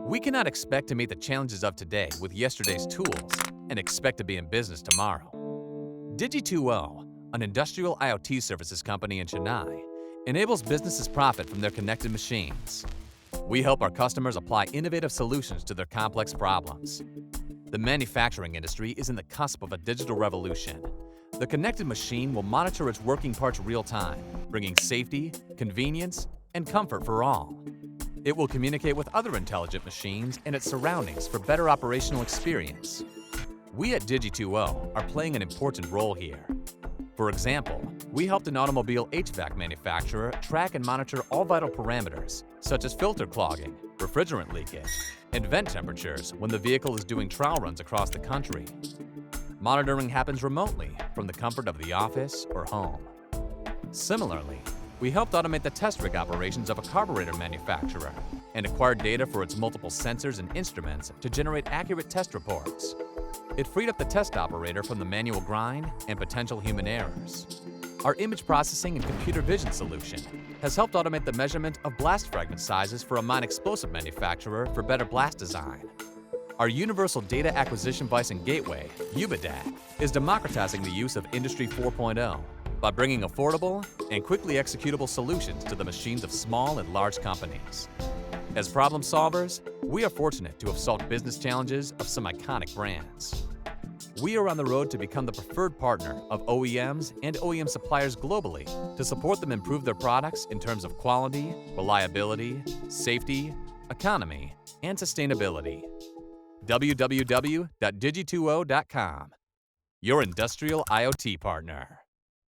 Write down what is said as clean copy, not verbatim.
We cannot expect to meet the challenges of today with yesterday's tools and expect to be in business tomorrow. Digi2O, an industrial IoT services company in Chennai, enables businesses profit from their connected machines. We help our customers apply innovative solutions to their complex problems. The manufacturing industry is in the cusp of a digital revolution. The connected machine will monitor its working parts real-time, bringing safety, convenience, and comfort for all. It will communicate with other intelligent machines and its surroundings for better operational experience. We at Digi2O are playing an important role here. For example, we helped an automobile HVAC manufacturer track and monitor all vital parameters, such as filter clogging, refrigerant leakage, and vent temperatures when the vehicle is doing trial runs across the country. Monitoring happens remotely from the comfort of the office or home. Similarly, we helped automate the test rig operations of a carburetor manufacturer and acquired data for its multiple sensors and instruments to generate accurate test reports. It freed up the test operator from the manual grind and potential human errors. Our image processing and computer vision solution has helped automate the measurement of blast fragment sizes for a mine explosive manufacturer for better blast design. Our Universal Data Acquisition Device and Gateway, UBIDAG, is democratizing the use of Industry 4.0 by bringing affordable and quickly executable solutions to the machines of small and large companies. As problem solvers, we are fortunate to have solved business challenges of some iconic brands. We are on the road to become the preferred partner of OEMs and OEM suppliers globally to support them improve their products in terms of quality, reliability, safety, economy, and sustainability. www.digi2o.com, your industrial IoT partner.